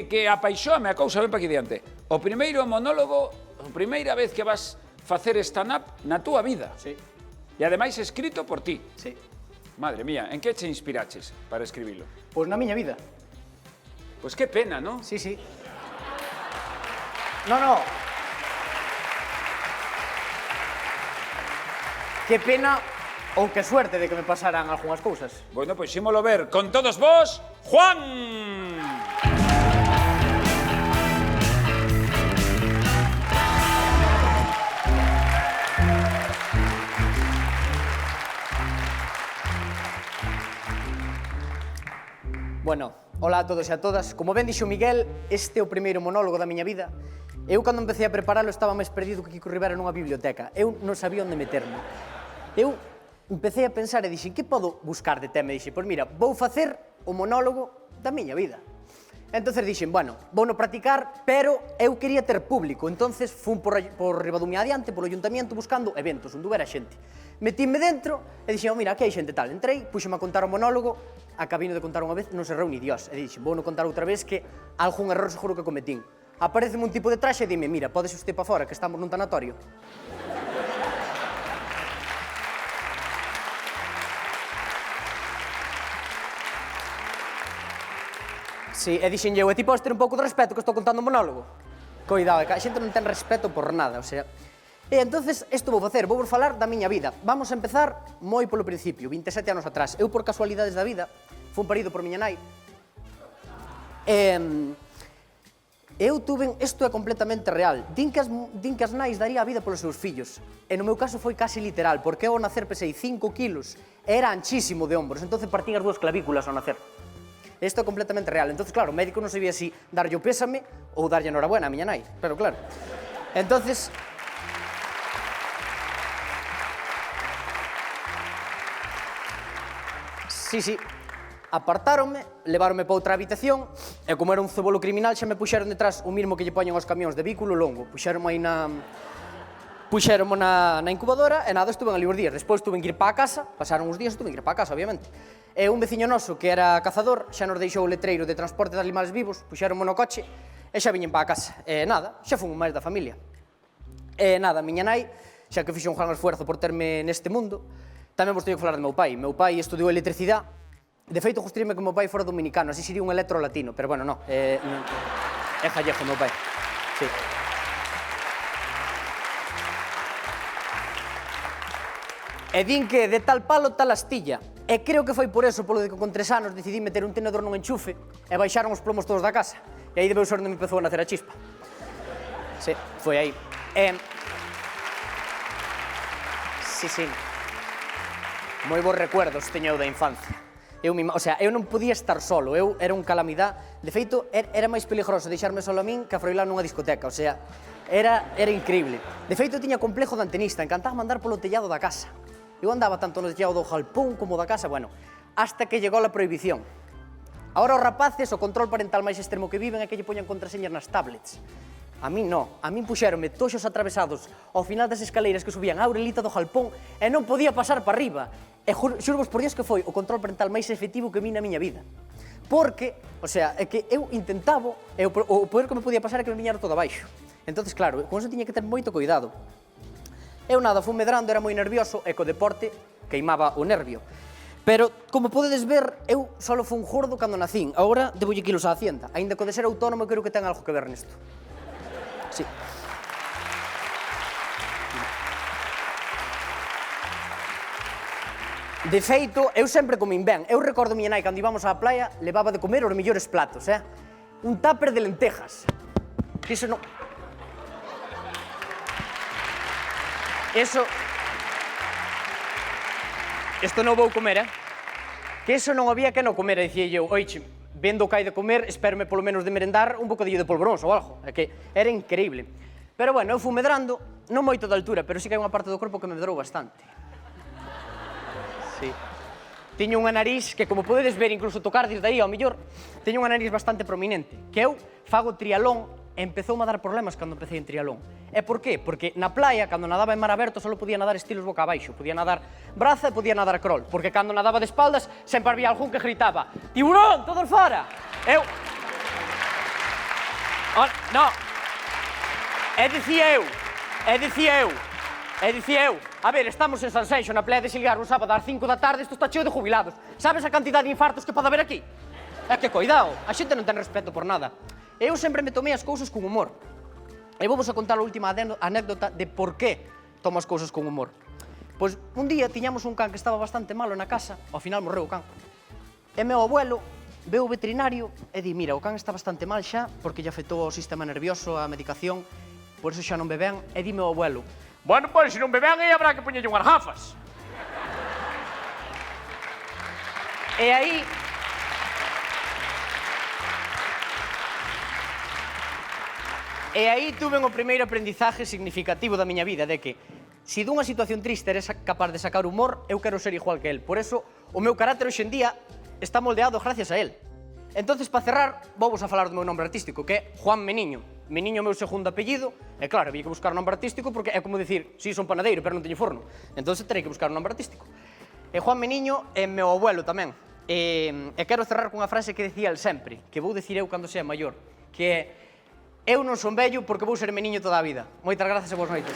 que apaixóame a cousa, ven pa aquí diante. O primeiro monólogo, a primeira vez que vas facer stand-up na túa vida. Sí. E ademais escrito por ti. Sí. Madre mía, en que che inspiraches para escribilo? Pois na miña vida. Pois que pena, non? Sí, sí. No. Que pena ou que suerte de que me pasaran algunhas cousas. Bueno, pois xímolo ver con todos vos, Juan! Bueno, hola a todos e a todas. Como ben dixo Miguel, este é o primeiro monólogo da miña vida. Eu, cando empecé a preparalo, estaba máis perdido que Kiko Rivera nunha biblioteca. Eu non sabía onde meterme. Eu empecé a pensar e dixen, que podo buscar de tema? E dixen, pois mira, vou facer o monólogo da miña vida. Entonces dixen, bueno, vouno practicar, pero eu quería ter público. Entonces fun por riba do miña adiante, polo ayuntamento, buscando eventos onde houbera xente. Metíme dentro e dixen, mira, aquí hai xente tal. Entrei, puxeme a contar o monólogo, acabino de contar unha vez, non se reu ni Dios. E dixen, vouno contar outra vez que algún error seguro que cometín. Apareceme un tipo de traxe e dime, mira, podes usted pa fora, que estamos nun tanatorio. Sí, e dixenlle, e ti podes ter un pouco de respeto que estou contando un monólogo? Coidado, que a xente non ten respeto por nada, o sea... E entonces, isto vou facer, vou falar da miña vida. Vamos a empezar moi polo principio, 27 anos atrás. Eu, por casualidades da vida, fun parido por miña nai. Eu tuve... Isto é completamente real. Din que as nais daría a vida polos seus fillos. E no meu caso foi casi literal, porque eu ao nacer pesei 5 kilos e era anchísimo de hombros, entonces partín as dúas clavículas ao nacer. Isto é completamente real. Entonces, claro, o médico non sabía si darlle o pésame ou darlle enhorabuena a miña nai. Pero claro. Entonces... Sí. Apartáronme, leváronme para outra habitación e como era un cebolo criminal xa me puxeron detrás o mismo que lle poñen aos camións de vehículo longo. Puxeronme aí na incubadora e nada, estuve ali os días. Despois tuve que ir para a casa, pasaron uns días e tuve que ir para a casa, obviamente. E un veciño noso que era cazador xa nos deixou o letreiro de transporte de animales vivos, puxeronme no coche e xa viñen para a casa. E nada, xa fun máis da familia. E nada, miña nai, xa que fixo un gran esfuerzo por terme neste mundo, tamén vos teño que falar de meu pai. Meu pai estudiou electricidade. De feito, gustaríame que meu pai fora dominicano, así sería un electro latino, pero bueno, no. É gallego, meu pai. Sí. E din que de tal palo, tal astilla. E creo que foi por eso, polo de que con 3 anos decidí meter un tenedor nun enchufe e baixaron os plomos todos da casa. E aí debeu ser onde me empezou a nacer a chispa. Sí, foi aí. Sí. Moi bons recuerdos teño eu da infancia. Eu non podía estar solo, eu era un calamidad. De feito, era máis peligroso deixarme solo a min que a Froilán nunha discoteca, o sea, era increíble. De feito, eu tiña complejo de antenista, encantaba andar polo tellado da casa. Eu andaba tanto no tellado do jalpón como da casa, bueno, hasta que llegou a prohibición. Ahora os rapaces, o control parental máis extremo que viven é que lle poñan contraseñas nas tablets. A min non, a min puxeronme toxos atravesados ao final das escaleiras que subían a Aurelita do jalpón e non podía pasar para arriba. E xurvos por Dios que foi o control parental máis efectivo que vi na miña vida. Porque, o sea, é que eu intentaba, o poder que me podía pasar é que me viñera todo abaixo. Entonces, claro, con eso tiña que ter moito cuidado. Eu nada, fui medrando, era moi nervioso e co deporte queimaba o nervio. Pero, como podedes ver, eu solo fui un gordo cando nacín. Agora debolle quilos á Hacienda. Ainda que de ser autónomo, creo que ten algo que ver nisto. Sí. De feito, eu sempre comín ben. Eu recordo miña nai, cando íbamos á playa, levaba de comer os mellores platos, un tupper de lentejas. Que iso non... Isto non vou comer, Que iso non había que non comer, dicía eu. Oiche, vendo o que hai de comer, espérame polo menos de merendar un bocadillo de polvoróns ou algo. É que era increíble. Pero bueno, eu fui medrando, non moito de altura, pero sí que hai unha parte do corpo que me medrou bastante. Sí. Tiño unha nariz que, como podedes ver, incluso tocar desde aí, ao mellor, teño unha nariz bastante prominente. Que eu fago trialón e empezoume a dar problemas cando empecé en trialón. E por qué? Porque na playa, cando nadaba en mar aberto, só podía nadar estilos boca abaixo. Podía nadar braza e podía nadar crawl. Porque cando nadaba de espaldas, sempre había algún que gritaba: «Tiburón, todos fora!» No. Dicía eu. A ver, estamos en Sanxenxo, na playa de Silgar, un sábado ás 5 da tarde, isto está cheo de jubilados. Sabes a cantidad de infartos que pode haber aquí? É que, coidado, a xente non ten respeto por nada. Eu sempre me tomei as cousas con humor. E vou vos a contar a última anécdota de por qué tomo as cousas con humor. Pois un día tiñamos un can que estaba bastante malo na casa, ao final morreu o can. E meu abuelo veu o veterinario e di, mira, o can está bastante mal xa, porque lle afectou o sistema nervioso, a medicación, por eso xa non bebe ben, e di meu abuelo, bueno, pois, se non bebe ben, aí habrá que poñerlle unhas gafas. E aí... E aí tuve o primeiro aprendizaje significativo da miña vida, de que se dunha situación triste eres capaz de sacar humor, eu quero ser igual que él. Por eso, o meu carácter hoxe en día está moldeado gracias a él. Entonces, para cerrar, vou-vos a falar do meu nombre artístico, que é Juan Meniño. Meniño é o meu segundo apellido, e claro, había que buscar un nombre artístico porque é como dicir, si, son panadeiro, pero non teño forno. Entón, terei que buscar un nombre artístico. E Juan Meniño é meu abuelo tamén. E quero cerrar cunha frase que decía el sempre, que vou dicir eu cando sea maior, que é: eu non son vello porque vou ser meniño toda a vida. Moitas grazas e boas noites.